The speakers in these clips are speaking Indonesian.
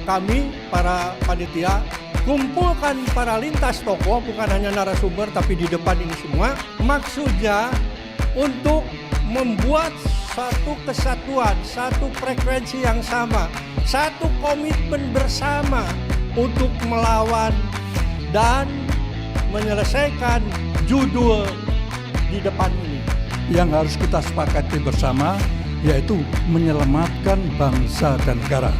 kami para panitia kumpulkan para lintas tokoh, bukan hanya narasumber tapi di depan ini semua. Maksudnya untuk membuat satu kesatuan, satu frekuensi yang sama, satu komitmen bersama untuk melawan dan menyelesaikan judul di depan ini. Yang harus kita sepakati bersama yaitu menyelamatkan bangsa dan negara.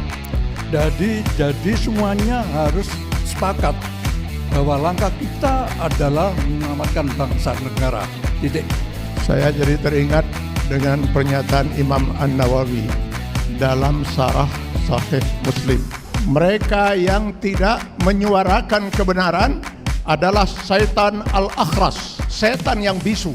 Jadi semuanya harus sepakat bahwa langkah kita adalah menyelamatkan bangsa dan negara. Titik. Saya jadi teringat dengan pernyataan Imam An-Nawawi dalam Syarah Sahih Muslim. Mereka yang tidak menyuarakan kebenaran adalah syaitan al-akhras, setan yang bisu.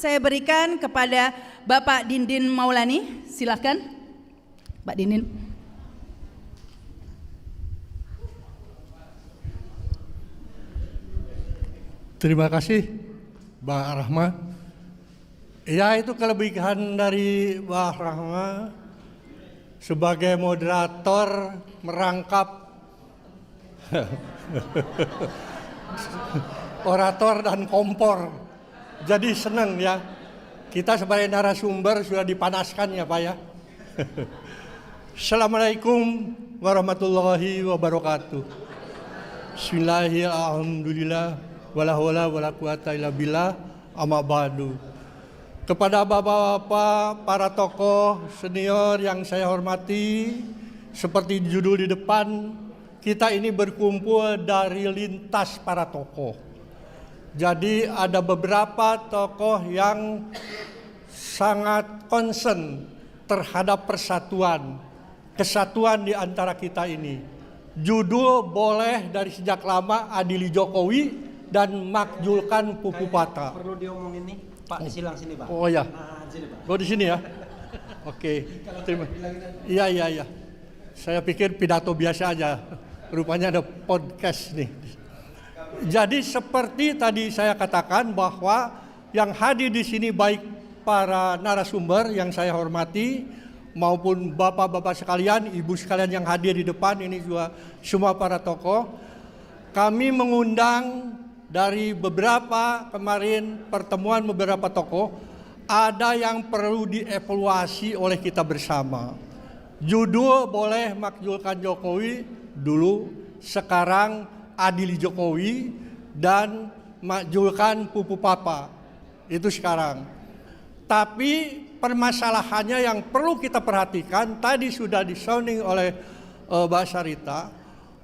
Saya berikan kepada Bapak Dindin Maulani, silakan Pak Dindin. Terima kasih Mbak Rahma. Ya, itu kelebihan dari Mbak Rahma sebagai moderator merangkap orator dan kompor. Jadi senang ya, kita sebagai narasumber sudah dipanaskan ya Pak ya. Assalamualaikum warahmatullahi wabarakatuh. Bismillahirrahmanirrahim. Wala hawla wala quwata illa billah, amma ba'du. Kepada bapak-bapak, para tokoh senior yang saya hormati, seperti judul di depan, kita ini berkumpul dari lintas para tokoh. Jadi ada beberapa tokoh yang sangat concern terhadap persatuan, kesatuan di antara kita ini. Judul boleh dari sejak lama Adili Jokowi dan Makjulkan Pupu Pata. Perlu diomongin nih, Pak, silang sini Pak. Oh ya, Sini, Pak. di sini ya. Oke, terima. Iya. Saya pikir pidato biasa aja. Rupanya ada podcast nih. Jadi seperti tadi saya katakan bahwa yang hadir di sini baik para narasumber yang saya hormati maupun bapak-bapak sekalian, ibu sekalian yang hadir di depan ini juga semua para tokoh. Kami mengundang dari beberapa kemarin pertemuan beberapa tokoh, ada yang perlu dievaluasi oleh kita bersama. Judul boleh Makjulkan Jokowi dulu, sekarang Adili Jokowi dan Makjulkan Pupu Papa. Itu sekarang. Tapi permasalahannya yang perlu kita perhatikan, tadi sudah disounding oleh Mbak Sarita,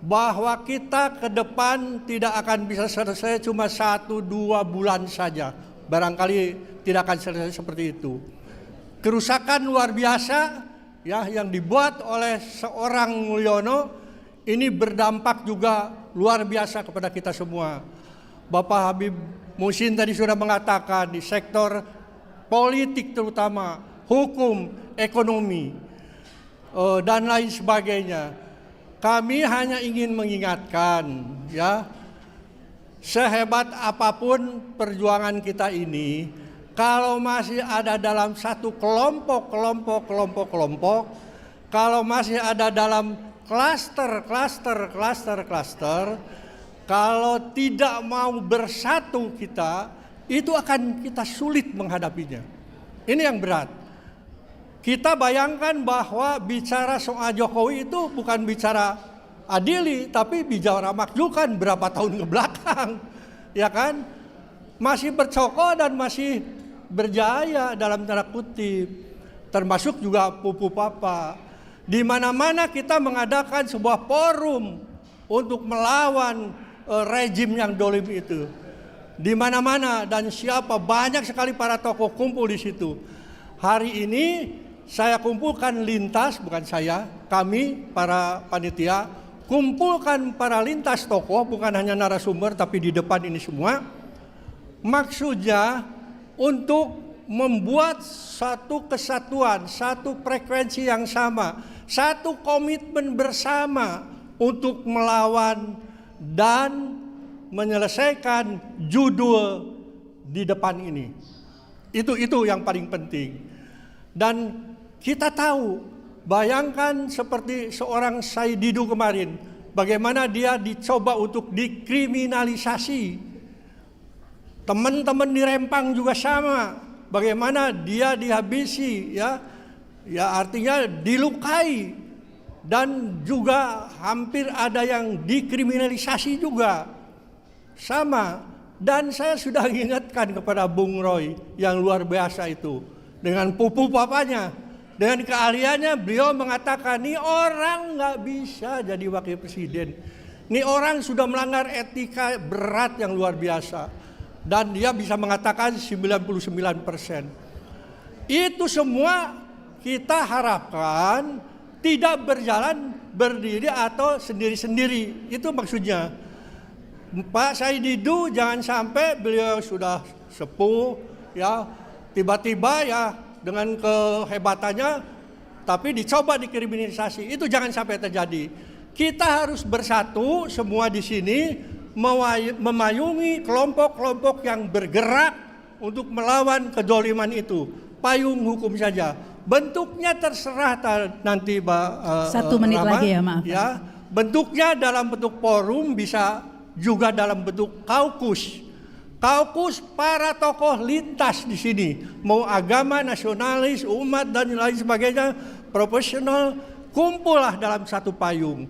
bahwa kita ke depan tidak akan bisa selesai cuma 1-2 bulan saja. Barangkali tidak akan selesai seperti itu. Kerusakan luar biasa ya yang dibuat oleh seorang Mulyono ini berdampak juga luar biasa kepada kita semua. Bapak Habib Muhsin tadi sudah mengatakan di sektor politik terutama, hukum, ekonomi, dan lain sebagainya. Kami hanya ingin mengingatkan ya, sehebat apapun perjuangan kita ini, kalau masih ada dalam satu kelompok, kalau masih ada dalam klaster, kalau tidak mau bersatu kita, itu akan kita sulit menghadapinya. Ini yang berat. Kita bayangkan bahwa bicara soal Jokowi itu bukan bicara Adili, tapi bicara Makjulkan berapa tahun ke belakang, ya kan? Masih bercokol dan masih berjaya dalam tanda kutip, termasuk juga Pupu Papa. Di mana-mana kita mengadakan sebuah forum untuk melawan rejim yang dolim itu. Di mana-mana dan siapa, banyak sekali para tokoh kumpul di situ. Hari ini saya kumpulkan lintas, bukan saya, kami para panitia kumpulkan para lintas tokoh, bukan hanya narasumber tapi di depan ini semua. Maksudnya untuk membuat satu kesatuan, satu frekuensi yang sama, satu komitmen bersama untuk melawan dan menyelesaikan judul di depan ini. Itu yang paling penting. Dan kita tahu, bayangkan seperti seorang Said Didu kemarin, bagaimana dia dicoba untuk dikriminalisasi. Teman-teman di Rempang juga sama, bagaimana dia dihabisi, ya artinya dilukai, dan juga hampir ada yang dikriminalisasi juga. Sama, dan saya sudah ingatkan kepada Bung Roy yang luar biasa itu. Dengan pupu papanya, dengan keahliannya, beliau mengatakan, ini orang nggak bisa jadi wakil presiden. Ini orang sudah melanggar etika berat yang luar biasa. Dan dia bisa mengatakan 99%. Itu semua kita harapkan tidak berjalan berdiri atau sendiri-sendiri. Itu maksudnya. Pak Said Didu jangan sampai beliau sudah sepuh, ya tiba-tiba ya dengan kehebatannya tapi dicoba dikriminalisasi. Itu jangan sampai terjadi. Kita harus bersatu semua di sini memayungi kelompok-kelompok yang bergerak untuk melawan kedoliman itu. Payung hukum saja. Bentuknya terserah nanti Mbak 1 menit Rama, lagi ya, maaf. Ya, bentuknya dalam bentuk forum, bisa juga dalam bentuk kaukus. Kaukus para tokoh lintas di sini, mau agama, nasionalis, umat dan lain sebagainya, profesional, kumpullah dalam satu payung.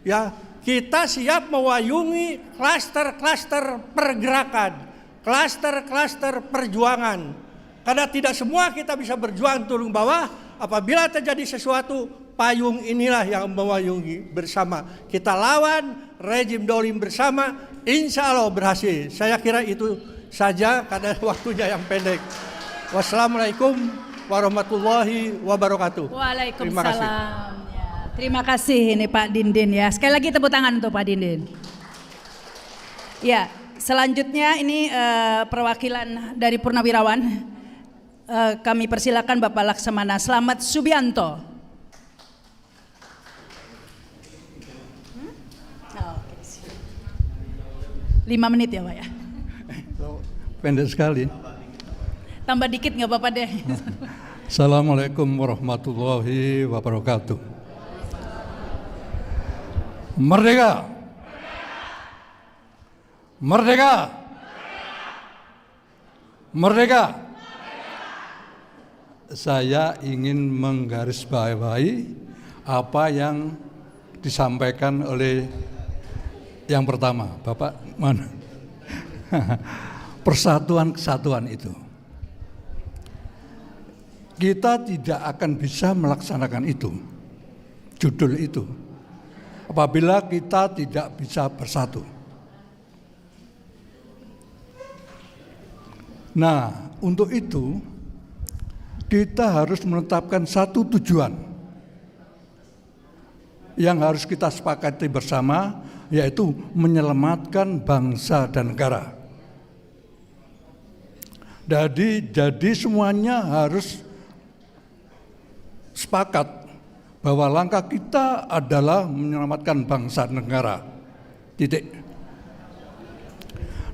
Ya, kita siap mewayungi klaster-klaster pergerakan, klaster-klaster perjuangan. Karena tidak semua kita bisa berjuang turun bawah, apabila terjadi sesuatu, payung inilah yang mewayungi bersama. Kita lawan rejim dolim bersama, insya Allah berhasil. Saya kira itu saja karena waktunya yang pendek. Wassalamualaikum warahmatullahi wabarakatuh. Waalaikumsalam. Terima kasih. Ya, terima kasih ini Pak Dindin ya. Sekali lagi tepuk tangan untuk Pak Dindin. Ya, selanjutnya ini perwakilan dari Purnawirawan. Kami persilakan Bapak Laksamana Slamet Subianto. 5 menit ya Pak ya. Pendek sekali. Tambah dikit nggak apa-apa deh. Assalamualaikum warahmatullahi wabarakatuh. Merdeka! Merdeka! Merdeka! Saya ingin menggarisbawahi apa yang disampaikan oleh yang pertama, Bapak mana? Persatuan kesatuan itu. Kita tidak akan bisa melaksanakan itu, judul itu, apabila kita tidak bisa bersatu. Nah, untuk itu kita harus menetapkan satu tujuan yang harus kita sepakati bersama, yaitu menyelamatkan bangsa dan negara. Jadi semuanya harus sepakat bahwa langkah kita adalah menyelamatkan bangsa dan negara. Titik.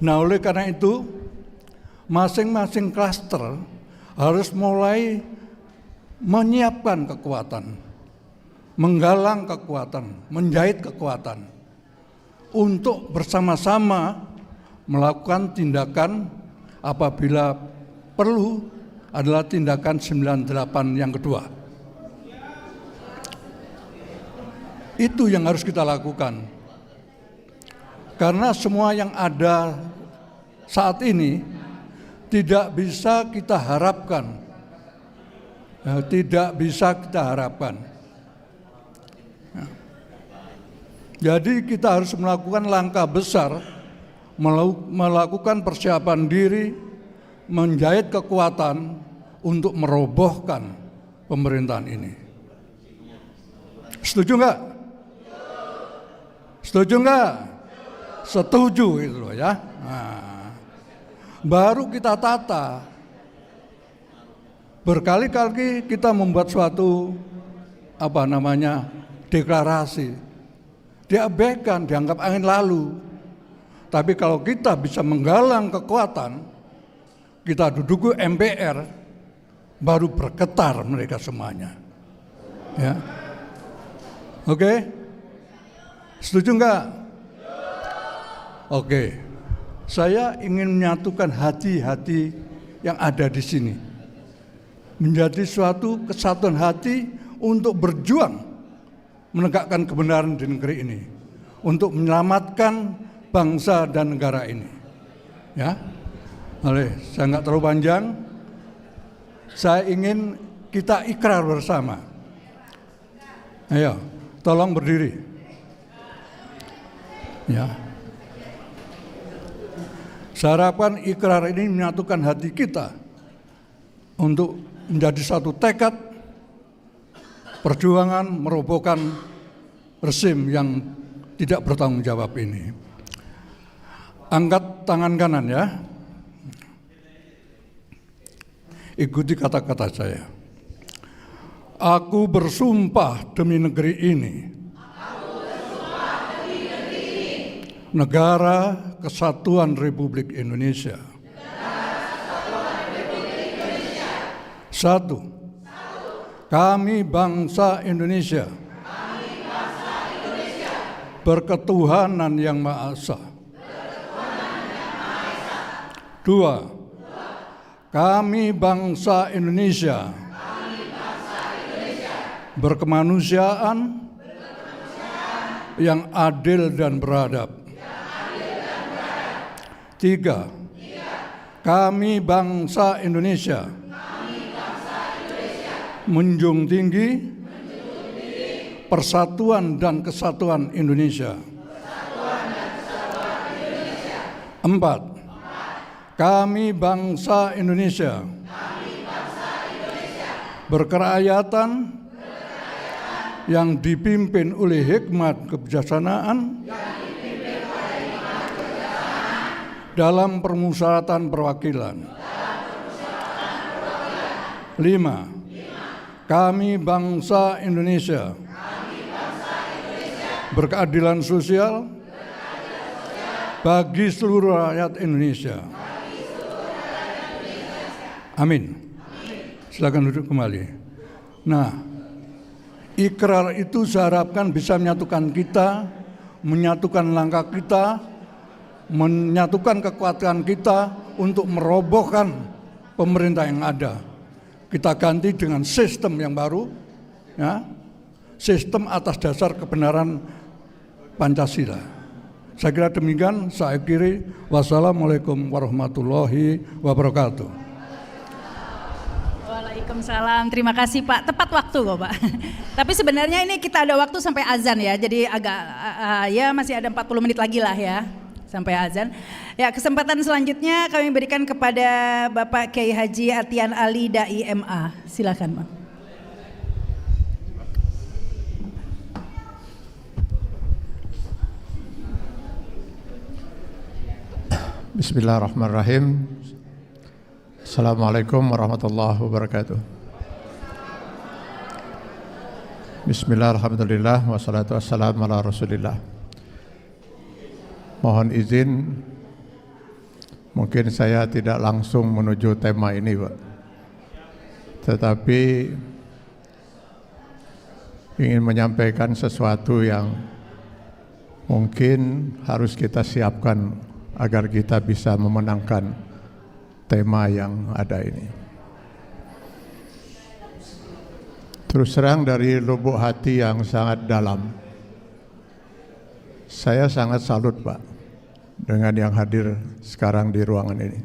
Nah, oleh karena itu, masing-masing klaster harus mulai menyiapkan kekuatan, menggalang kekuatan, menjahit kekuatan untuk bersama-sama melakukan tindakan apabila perlu adalah tindakan 98 yang kedua. Itu yang harus kita lakukan. Karena semua yang ada saat ini tidak bisa kita harapkan. Tidak bisa kita harapkan. Jadi kita harus melakukan langkah besar, melakukan persiapan diri, menjahit kekuatan untuk merobohkan pemerintahan ini. Setuju nggak? Setuju nggak? Setuju itu loh ya. Nah, baru kita tata. Berkali-kali kita membuat suatu deklarasi, diabaikan, dianggap angin lalu. Tapi kalau kita bisa menggalang kekuatan, kita duduk MPR, baru bergetar mereka semuanya. Ya, oke, setuju nggak? Oke, saya ingin menyatukan hati-hati yang ada di sini menjadi suatu kesatuan hati untuk berjuang menegakkan kebenaran di negeri ini, untuk menyelamatkan bangsa dan negara ini. Ya, saya nggak terlalu panjang. Saya ingin kita ikrar bersama. Ayo, tolong berdiri. Ya. Saya harapkan ikrar ini menyatukan hati kita untuk menjadi satu tekad perjuangan merobohkan rezim yang tidak bertanggung jawab ini. Angkat tangan kanan ya. Ikuti kata-kata saya. Aku bersumpah demi negeri ini. Negara Kesatuan Republik Indonesia. Satu, kami bangsa Indonesia, berketuhanan yang Maha Esa. Dua, kami bangsa Indonesia, berkemanusiaan, yang adil dan beradab. Tiga, kami bangsa Indonesia, menjunjung tinggi persatuan dan kesatuan Indonesia. Empat, kami bangsa Indonesia, berkerakyatan yang dipimpin oleh hikmat kebijaksanaan dalam permusyawaratan perwakilan. Lima, kami bangsa Indonesia, berkeadilan sosial bagi seluruh rakyat Indonesia. Amin. Silakan duduk kembali. Nah, ikrar itu saya harapkan bisa menyatukan kita, menyatukan langkah kita, menyatukan kekuatan kita untuk merobohkan pemerintah yang ada. Kita ganti dengan sistem yang baru, ya, sistem atas dasar kebenaran Pancasila. Saya kira demikian. Saya akhiri. Wassalamualaikum warahmatullahi wabarakatuh. Waalaikumsalam. Terima kasih Pak. Tepat waktu kok Pak. Tapi sebenarnya ini kita ada waktu sampai azan ya. Jadi agak ya masih ada 40 menit lagi lah ya sampai azan. Ya, kesempatan selanjutnya kami berikan kepada Bapak Kiai Haji Atian Ali Dai MA. Silakan, Bang. Bismillahirrahmanirrahim. Assalamualaikum warahmatullahi wabarakatuh. Bismillahirrahmanirrahim. Wassalatu wassalamu ala Rasulillah. Mohon izin, mungkin saya tidak langsung menuju tema ini, Pak. Tetapi ingin menyampaikan sesuatu yang mungkin harus kita siapkan agar kita bisa memenangkan tema yang ada ini. Terus terang dari lubuk hati yang sangat dalam, saya sangat salut Pak dengan yang hadir sekarang di ruangan ini.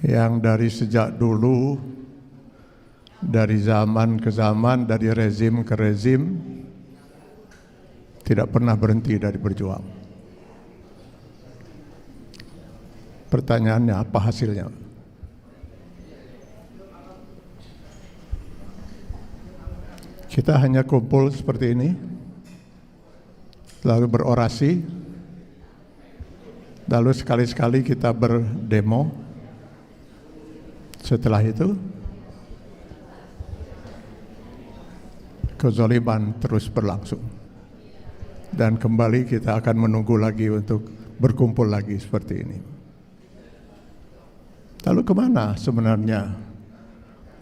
Yang dari sejak dulu, dari zaman ke zaman, dari rezim ke rezim, tidak pernah berhenti dari berjuang. Pertanyaannya, apa hasilnya? Kita hanya kumpul seperti ini, lalu berorasi, lalu sekali-sekali kita berdemo. Setelah itu, kezaliman terus berlangsung. Dan kembali kita akan menunggu lagi untuk berkumpul lagi seperti ini. Lalu kemana sebenarnya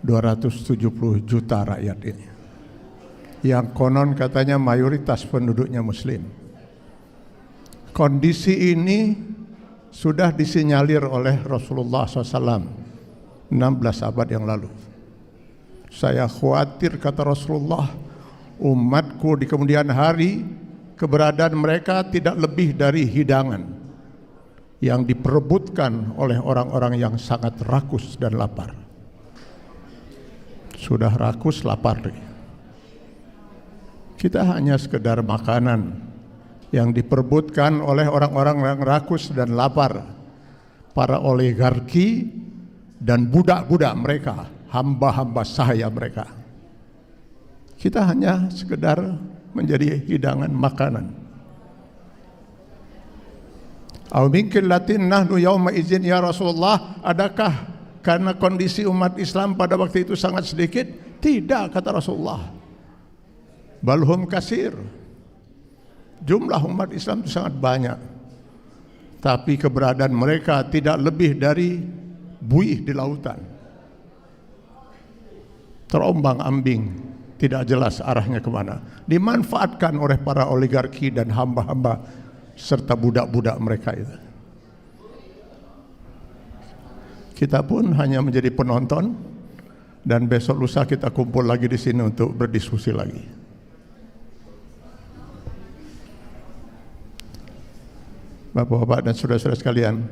270 juta rakyat ini? Yang konon katanya mayoritas penduduknya Muslim. Kondisi ini sudah disinyalir oleh Rasulullah SAW 16 abad yang lalu. Saya khawatir, kata Rasulullah, umatku di kemudian hari keberadaan mereka tidak lebih dari hidangan yang diperebutkan oleh orang-orang yang sangat rakus dan lapar. Sudah rakus, lapar. Kita hanya sekedar makanan yang diperebutkan oleh orang-orang yang rakus dan lapar, para oligarki dan budak-budak mereka, hamba-hamba sahaya mereka. Kita hanya sekedar menjadi hidangan makanan. Au min qillatin nahnu yauma idzin ya Rasulullah, adakah karena kondisi umat Islam pada waktu itu sangat sedikit? Tidak, kata Rasulullah. Balhum kasir. Jumlah umat Islam itu sangat banyak, tapi keberadaan mereka tidak lebih dari buih di lautan, terombang-ambing, tidak jelas arahnya kemana, dimanfaatkan oleh para oligarki dan hamba-hamba serta budak-budak mereka itu. Kita pun hanya menjadi penonton, dan besok lusa kita kumpul lagi di sini untuk berdiskusi lagi. Bapak-bapak dan saudara-saudara sekalian,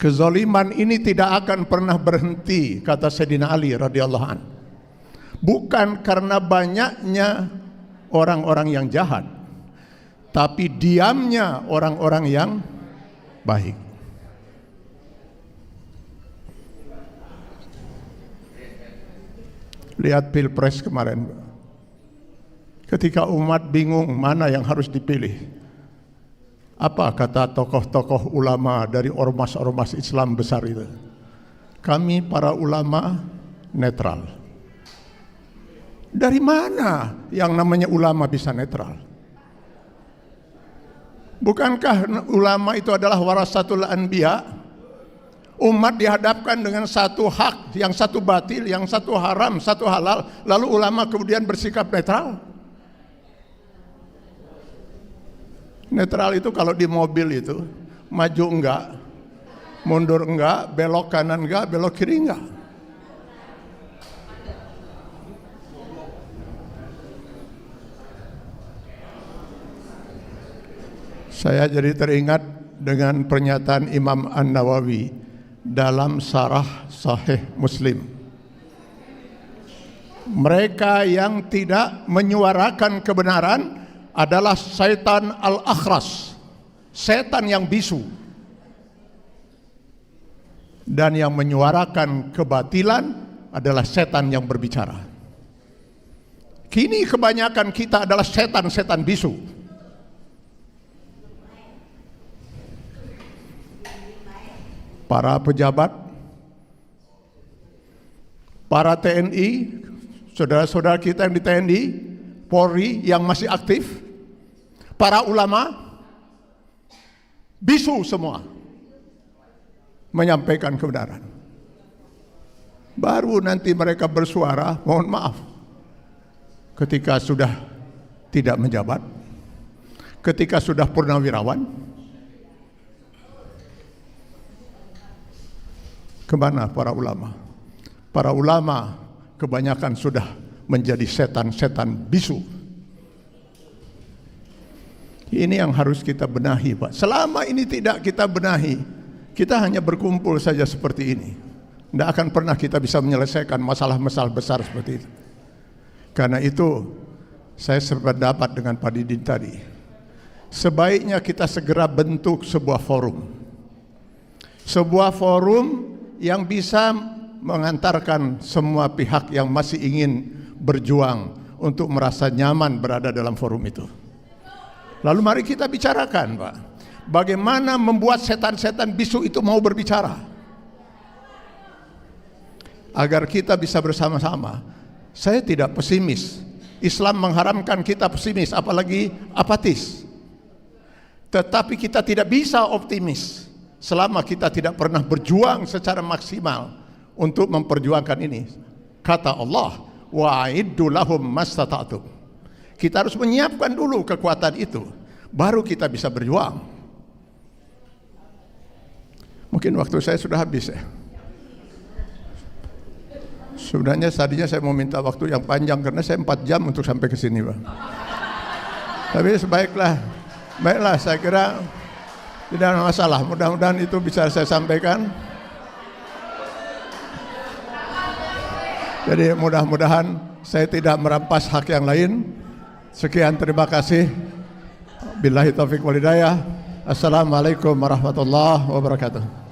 kezaliman ini tidak akan pernah berhenti, kata Sayyidina Ali radhiyallahu an. Bukan karena banyaknya orang-orang yang jahat, tapi diamnya orang-orang yang baik. Lihat Pilpres kemarin, ketika umat bingung mana yang harus dipilih, apa kata tokoh-tokoh ulama dari ormas-ormas Islam besar itu? Kami para ulama netral. Dari mana yang namanya ulama bisa netral? Bukankah ulama itu adalah warasatul anbiya? Umat dihadapkan dengan satu hak, yang satu batil, yang satu haram, satu halal, lalu ulama kemudian bersikap netral. Netral itu kalau di mobil itu, maju enggak, mundur enggak, belok kanan enggak, belok kiri enggak. Saya jadi teringat dengan pernyataan Imam An-Nawawi dalam Syarah Sahih Muslim. Mereka yang tidak menyuarakan kebenaran adalah syaitan al-akhras, setan yang bisu, dan yang menyuarakan kebatilan adalah setan yang berbicara. Kini kebanyakan kita adalah setan-setan bisu. Para pejabat, para TNI, saudara-saudara kita yang di TNI, Polri yang masih aktif, para ulama, bisu semua menyampaikan kebenaran. Baru nanti mereka bersuara, mohon maaf, ketika sudah tidak menjabat, ketika sudah purnawirawan. Kemana para ulama? Para ulama kebanyakan sudah menjadi setan-setan bisu. Ini yang harus kita benahi, Pak. Selama ini tidak kita benahi, kita hanya berkumpul saja seperti ini. Tidak akan pernah kita bisa menyelesaikan masalah-masalah besar seperti itu. Karena itu saya sependapat dengan Pak Didin tadi. Sebaiknya kita segera bentuk sebuah forum. Sebuah forum yang bisa mengantarkan semua pihak yang masih ingin berjuang untuk merasa nyaman berada dalam forum itu. Lalu mari kita bicarakan, Pak, bagaimana membuat setan-setan bisu itu mau berbicara, agar kita bisa bersama-sama. Saya tidak pesimis. Islam mengharamkan kita pesimis, apalagi apatis. Tetapi kita tidak bisa optimis selama kita tidak pernah berjuang secara maksimal untuk memperjuangkan ini. Kata Allah, wa'iddu lahum mastata'tum. Kita harus menyiapkan dulu kekuatan itu, baru kita bisa berjuang. Mungkin waktu saya sudah habis ya. Sebenarnya tadinya saya mau minta waktu yang panjang karena saya 4 jam untuk sampai ke sini, Pak. Tapi baiklah, saya kira tidak ada masalah. Mudah-mudahan itu bisa saya sampaikan. Jadi mudah-mudahan saya tidak merampas hak yang lain. Sekian, terima kasih. Billahi taufiq wal hidayah. Assalamualaikum warahmatullahi wabarakatuh.